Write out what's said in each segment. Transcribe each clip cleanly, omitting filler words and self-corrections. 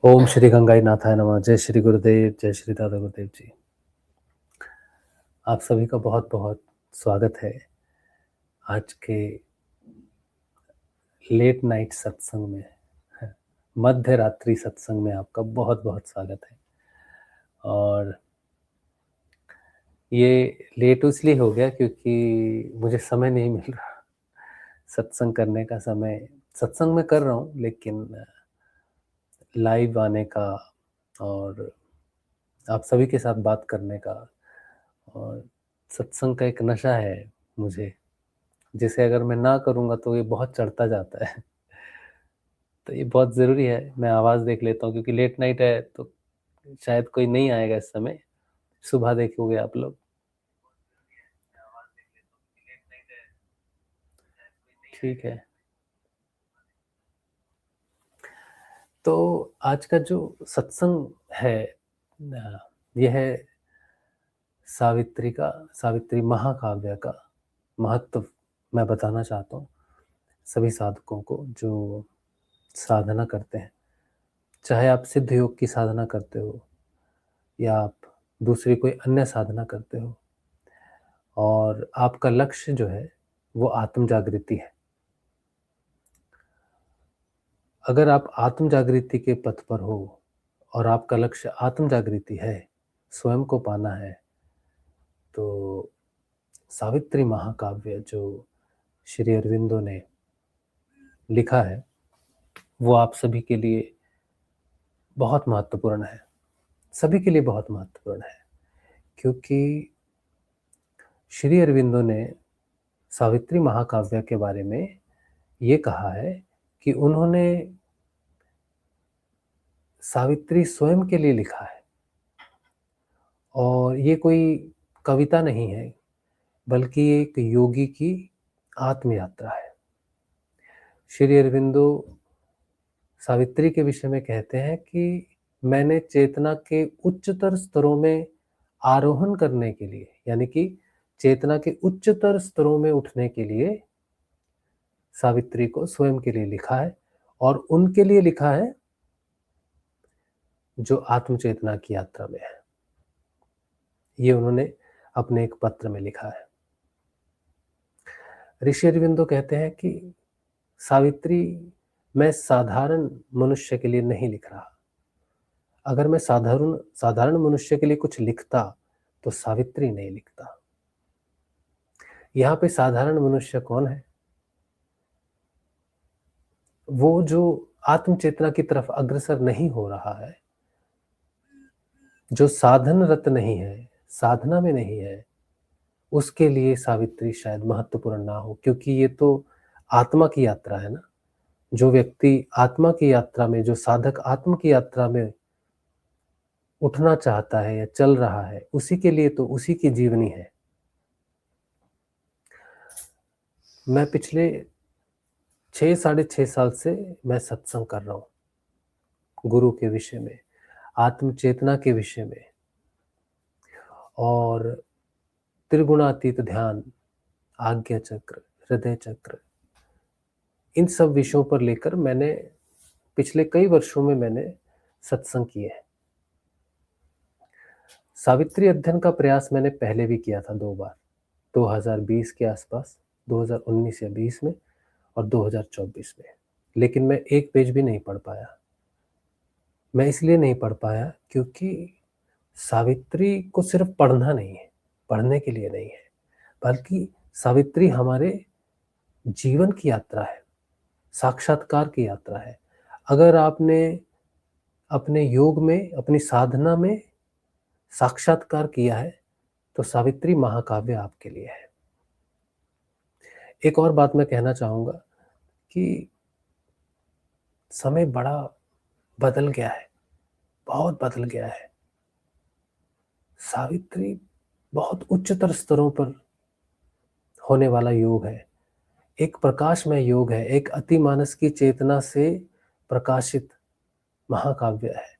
ओम श्री गंगाई नाथाय नमः। जय श्री गुरुदेव, जय श्री दादा गुरुदेव जी। आप सभी का बहुत बहुत स्वागत है आज के लेट नाइट सत्संग में। मध्य रात्रि सत्संग में आपका बहुत बहुत स्वागत है। और ये लेट इसलिए हो गया क्योंकि मुझे समय नहीं मिल रहा सत्संग करने का समय। सत्संग में कर रहा हूँ लेकिन लाइव आने का और आप सभी के साथ बात करने का, और सत्संग का एक नशा है मुझे, जिसे अगर मैं ना करूँगा तो ये बहुत चढ़ता जाता है। तो ये बहुत ज़रूरी है। मैं आवाज़ देख लेता हूँ क्योंकि लेट नाइट है तो शायद कोई नहीं आएगा इस समय। सुबह देखोगे आप लोग। ठीक है। तो आज का जो सत्संग है यह है सावित्री महाकाव्य का महत्व मैं बताना चाहता हूँ सभी साधकों को जो साधना करते हैं। चाहे आप सिद्ध योग की साधना करते हो या आप दूसरी कोई अन्य साधना करते हो, और आपका लक्ष्य जो है वो आत्म जागृति है। अगर आप आत्म जागृति के पथ पर हो और आपका लक्ष्य आत्म जागृति है, स्वयं को पाना है, तो सावित्री महाकाव्य जो श्री अरविंदो ने लिखा है वो आप सभी के लिए बहुत महत्वपूर्ण है। सभी के लिए बहुत महत्वपूर्ण है क्योंकि श्री अरविंदो ने सावित्री महाकाव्य के बारे में ये कहा है कि उन्होंने सावित्री स्वयं के लिए लिखा है, और ये कोई कविता नहीं है बल्कि एक योगी की आत्म यात्रा है। श्री अरविंदो सावित्री के विषय में कहते हैं कि मैंने चेतना के उच्चतर स्तरों में आरोहण करने के लिए, यानी कि चेतना के उच्चतर स्तरों में उठने के लिए सावित्री को स्वयं के लिए लिखा है, और उनके लिए लिखा है जो आत्म चेतना की यात्रा में है। ये उन्होंने अपने एक पत्र में लिखा है। ऋषि अरविंदो कहते हैं कि सावित्री मैं साधारण मनुष्य के लिए नहीं लिख रहा। अगर मैं साधारण साधारण मनुष्य के लिए कुछ लिखता तो सावित्री नहीं लिखता। यहाँ पे साधारण मनुष्य कौन है? वो जो आत्म चेतना की तरफ अग्रसर नहीं हो रहा है, जो साधनरत नहीं है, साधना में नहीं है, उसके लिए सावित्री शायद महत्वपूर्ण ना हो, क्योंकि ये तो आत्मा की यात्रा है ना। जो व्यक्ति आत्मा की यात्रा में, जो साधक आत्मा की यात्रा में उठना चाहता है या चल रहा है, उसी के लिए तो उसी की जीवनी है। मैं पिछले 6 साढ़े 6 साल से मैं सत्संग कर रहा हूँ गुरु के विषय में, आत्म चेतना के विषय में, और त्रिगुणातीत ध्यान, आज्ञा चक्र, हृदय चक्र, इन सब विषयों पर लेकर मैंने पिछले कई वर्षों में मैंने सत्संग किए हैं। सावित्री अध्ययन का प्रयास मैंने पहले भी किया था 2 बार, 2020 के आसपास, 2019 या 20 में और 2024 में, लेकिन मैं एक पेज भी नहीं पढ़ पाया। मैं इसलिए नहीं पढ़ पाया क्योंकि सावित्री को सिर्फ पढ़ना नहीं है, पढ़ने के लिए नहीं है, बल्कि सावित्री हमारे जीवन की यात्रा है, साक्षात्कार की यात्रा है। अगर आपने अपने योग में, अपनी साधना में साक्षात्कार किया है तो सावित्री महाकाव्य आपके लिए है। एक और बात मैं कहना चाहूँगा कि समय बड़ा बदल गया है, बहुत बदल गया है। सावित्री बहुत उच्चतर स्तरों पर होने वाला योग है, एक प्रकाशमय योग है, एक अतिमानस की चेतना से प्रकाशित महाकाव्य है।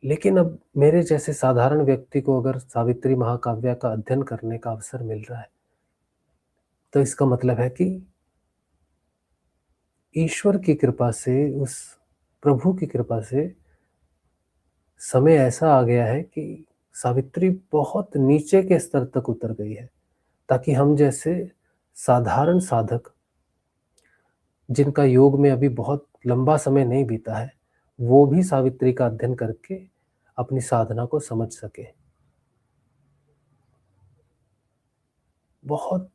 लेकिन अब मेरे जैसे साधारण व्यक्ति को अगर सावित्री महाकाव्य का अध्ययन करने का अवसर मिल रहा है, तो इसका मतलब है कि ईश्वर की कृपा से उस प्रभु की कृपा से समय ऐसा आ गया है कि सावित्री बहुत नीचे के स्तर तक उतर गई है, ताकि हम जैसे साधारण साधक, जिनका योग में अभी बहुत लंबा समय नहीं बीता है, वो भी सावित्री का अध्ययन करके अपनी साधना को समझ सके। बहुत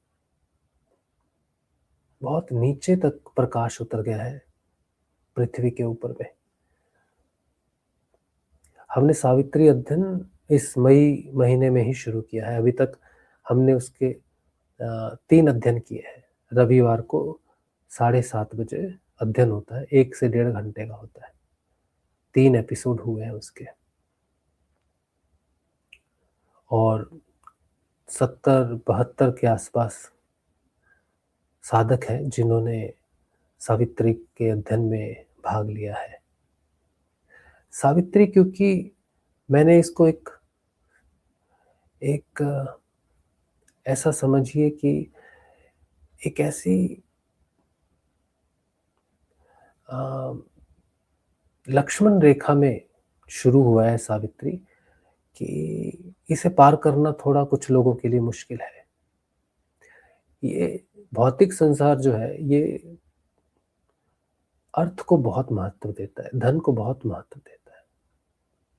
बहुत नीचे तक प्रकाश उतर गया है पृथ्वी के ऊपर में। हमने सावित्री अध्ययन इस मई महीने में ही शुरू किया है। अभी तक हमने उसके 3 अध्ययन किए हैं। रविवार को 7:30 बजे अध्ययन होता है, 1 से 1.5 घंटे का होता है। 3 एपिसोड हुए हैं उसके। और 70-72 के आसपास साधक हैं जिन्होंने सावित्री के अध्ययन में भाग लिया है। सावित्री, क्योंकि मैंने इसको एक एक ऐसा समझिए कि एक ऐसी लक्ष्मण रेखा में शुरू हुआ है सावित्री, कि इसे पार करना थोड़ा कुछ लोगों के लिए मुश्किल है। ये भौतिक संसार जो है, ये अर्थ को बहुत महत्व देता है, धन को बहुत महत्व देता है।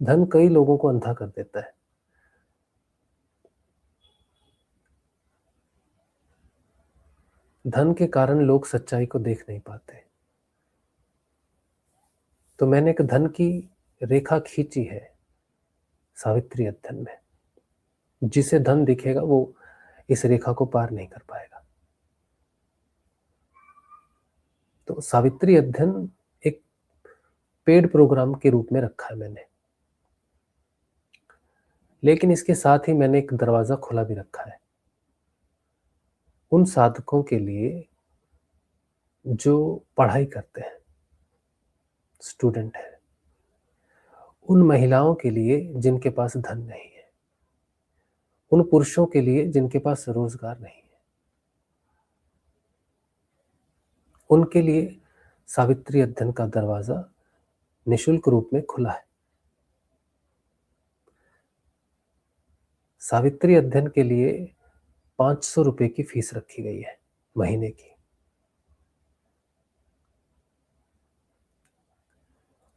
धन कई लोगों को अंधा कर देता है। धन के कारण लोग सच्चाई को देख नहीं पाते। तो मैंने एक धन की रेखा खींची है सावित्री अध्ययन में। जिसे धन दिखेगा वो इस रेखा को पार नहीं कर पाएगा। तो सावित्री अध्ययन एक पेड प्रोग्राम के रूप में रखा है मैंने, लेकिन इसके साथ ही मैंने एक दरवाजा खुला भी रखा है उन साधकों के लिए जो पढ़ाई करते हैं, स्टूडेंट है, उन महिलाओं के लिए जिनके पास धन नहीं है, उन पुरुषों के लिए जिनके पास रोजगार नहीं है, उनके लिए सावित्री अध्ययन का दरवाजा निशुल्क रूप में खुला है। सावित्री अध्ययन के लिए 500 रुपए की फीस रखी गई है महीने की।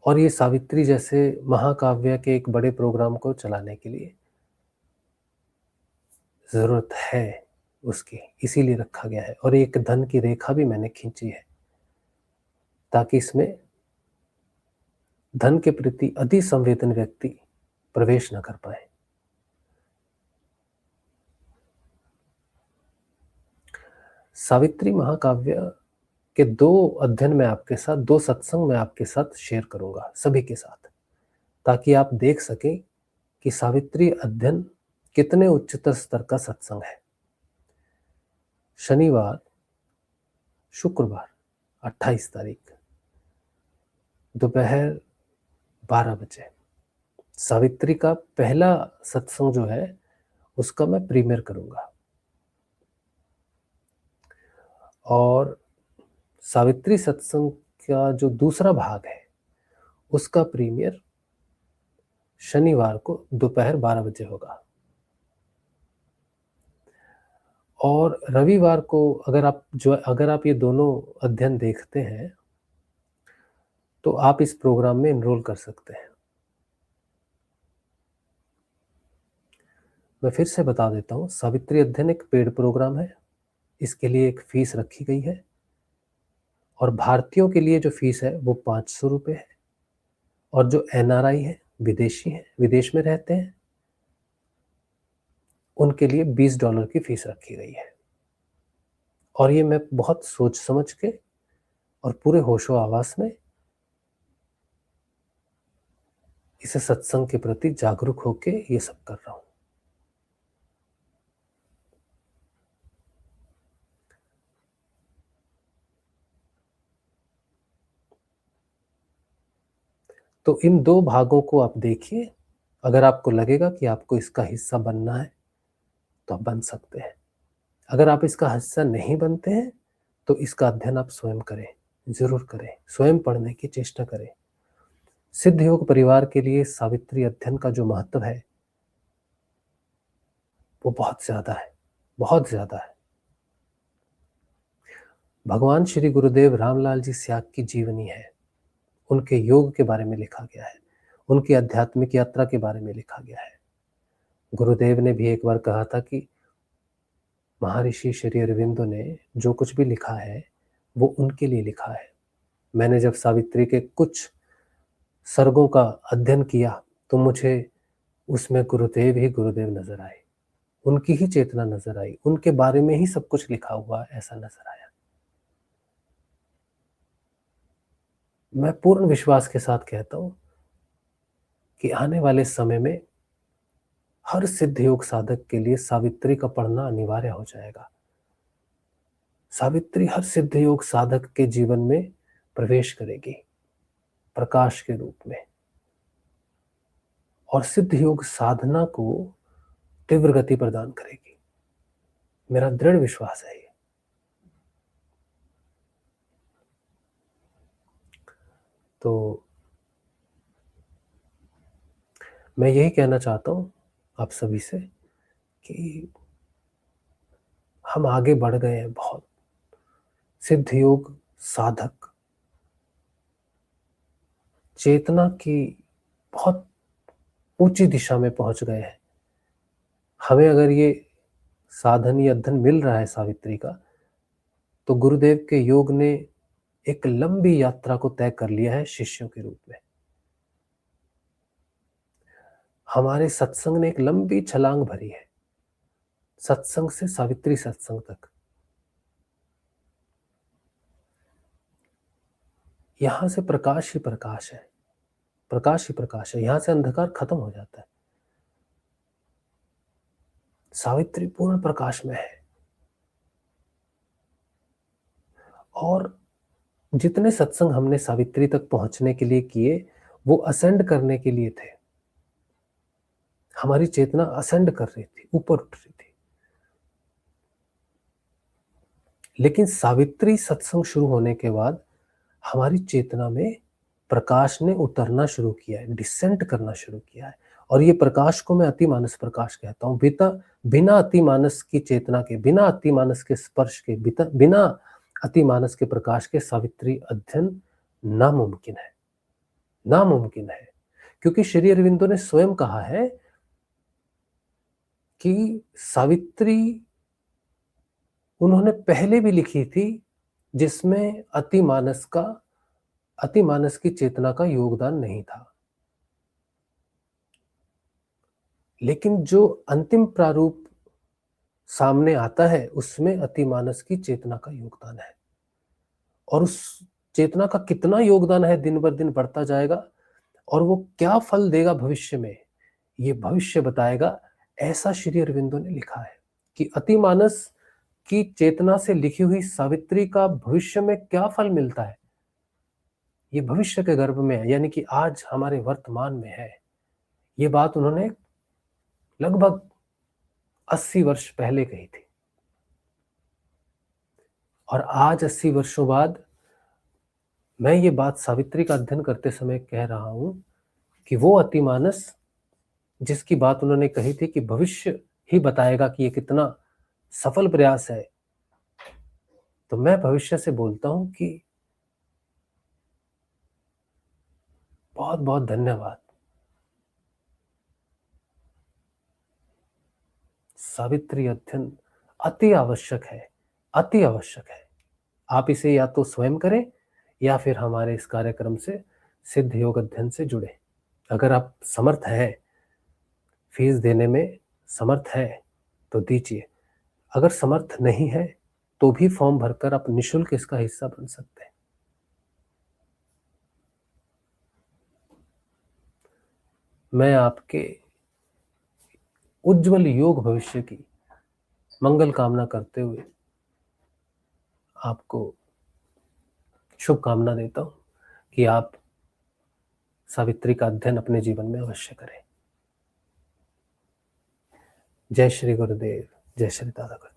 और ये सावित्री जैसे महाकाव्य के एक बड़े प्रोग्राम को चलाने के लिए जरूरत है उसकी, इसीलिए रखा गया है। और एक धन की रेखा भी मैंने खींची है ताकि इसमें धन के प्रति अति संवेदन व्यक्ति प्रवेश न कर पाए। सावित्री महाकाव्य के 2 अध्ययन में आपके साथ, 2 सत्संग में आपके साथ शेयर करूंगा, सभी के साथ, ताकि आप देख सकें कि सावित्री अध्ययन कितने उच्चतर स्तर का सत्संग है। शनिवार, शुक्रवार 28 तारीख दोपहर 12 बजे सावित्री का पहला सत्संग जो है उसका मैं प्रीमियर करूंगा। और सावित्री सत्संग का जो दूसरा भाग है उसका प्रीमियर शनिवार को दोपहर 12 बजे होगा। और रविवार को अगर आप ये दोनों अध्ययन देखते हैं तो आप इस प्रोग्राम में एनरोल कर सकते हैं। मैं फिर से बता देता हूँ, सावित्री अध्ययन एक पेड प्रोग्राम है। इसके लिए एक फीस रखी गई है और भारतीयों के लिए जो फीस है वो 500 रुपये है। और जो NRI है, विदेशी हैं, विदेश में रहते हैं, उनके लिए $20 की फीस रखी गई है। और ये मैं बहुत सोच समझ के और पूरे होशो आवास में इसे सत्संग के प्रति जागरूक होके ये सब कर रहा हूँ। तो इन 2 भागों को आप देखिए। अगर आपको लगेगा कि आपको इसका हिस्सा बनना है तो आप बन सकते हैं। अगर आप इसका हिस्सा नहीं बनते हैं तो इसका अध्ययन आप स्वयं करें, जरूर करें, स्वयं पढ़ने की चेष्टा करें। सिद्ध योग परिवार के लिए सावित्री अध्ययन का जो महत्व है, वो बहुत ज़्यादा है, बहुत ज़्यादा है। भगवान श्री गुरुदेव रामलाल जी स्याग की जीवनी है, उनके योग के बारे में लिखा गया है, उनकी आध्यात्मिक यात्रा के बारे में लिखा गया है। गुरुदेव ने भी एक बार कहा था कि महर्षि श्री अरविंदो ने जो कुछ भी लिखा है, वो उनके लिए लिखा है। मैंने जब सावित्री के कुछ सर्गों का अध्ययन किया, तो मुझे उसमें गुरुदेव ही गुरुदेव नज़र आए, उनकी ही चेतना नज़र आई, उनके बारे में ही सब कुछ लिखा हुआ ऐसा नज़र आया। मैं पूर्ण विश्वास के साथ कहता हूँ कि आने वाले समय में हर सिद्ध योग साधक के लिए सावित्री का पढ़ना अनिवार्य हो जाएगा। सावित्री हर सिद्ध योग साधक के जीवन में प्रवेश करेगी प्रकाश के रूप में, और सिद्ध योग साधना को तीव्र गति प्रदान करेगी। मेरा दृढ़ विश्वास है ये। तो मैं यही कहना चाहता हूँ आप सभी से कि हम आगे बढ़ गए हैं बहुत। सिद्ध योग साधक चेतना की बहुत ऊंची दिशा में पहुंच गए हैं। हमें अगर ये साधन या अध्ययन मिल रहा है सावित्री का, तो गुरुदेव के योग ने एक लंबी यात्रा को तय कर लिया है शिष्यों के रूप में। हमारे सत्संग ने एक लंबी छलांग भरी है, सत्संग से सावित्री सत्संग तक। यहां से प्रकाश ही प्रकाश है, प्रकाश ही प्रकाश है, यहां से अंधकार खत्म हो जाता है। सावित्री पूर्ण प्रकाश में है, और जितने सत्संग हमने सावित्री तक पहुंचने के लिए किए, वो असेंड करने के लिए थे। हमारी चेतना असेंड कर रही थी, ऊपर उठ रही थी। लेकिन सावित्री सत्संग शुरू होने के बाद हमारी चेतना में प्रकाश ने उतरना शुरू किया है, डिसेंट करना शुरू किया है। और ये प्रकाश को मैं अतिमानस प्रकाश कहता हूँ। बिना अतिमानस की चेतना के, बिना अतिमानस के स्पर्श के, बिना अतिमानस के प्रकाश के सावित्री अध्ययन नामुमकिन है, नामुमकिन है। क्योंकि श्री अरविंदो ने स्वयं कहा है कि सावित्री उन्होंने पहले भी लिखी थी, जिसमें अतिमानस की चेतना का योगदान नहीं था। लेकिन जो अंतिम प्रारूप सामने आता है, उसमें अतिमानस की चेतना का योगदान है। और उस चेतना का कितना योगदान है, दिन बर दिन बढ़ता जाएगा, और वो क्या फल देगा भविष्य में, ये भविष्य बताएगा। ऐसा श्री अरविंदो ने लिखा है कि अतिमानस की चेतना से लिखी हुई सावित्री का भविष्य में क्या फल मिलता है, ये भविष्य के गर्भ में है, यानी कि आज हमारे वर्तमान में है। ये बात उन्होंने लगभग 80 वर्ष पहले कही थी, और आज 80 वर्षों बाद मैं ये बात सावित्री का अध्ययन करते समय कह रहा हूं कि वो अतिमानस जिसकी बात उन्होंने कही थी कि भविष्य ही बताएगा कि ये कितना सफल प्रयास है, तो मैं भविष्य से बोलता हूं कि बहुत बहुत धन्यवाद। सावित्री अध्ययन अति आवश्यक है, अति आवश्यक है। आप इसे या तो स्वयं करें, या फिर हमारे इस कार्यक्रम से सिद्ध योग अध्ययन से जुड़े। अगर आप समर्थ हैं, फीस देने में समर्थ हैं, तो दीजिए। अगर समर्थ नहीं है, तो भी फॉर्म भरकर आप निःशुल्क इसका हिस्सा बन सकते हैं। मैं आपके उज्जवल योग भविष्य की मंगल कामना करते हुए आपको शुभकामना देता हूं कि आप सावित्री का अध्ययन अपने जीवन में अवश्य करें। जय श्री गुरुदेव, जय श्री दादा गुरुदेव।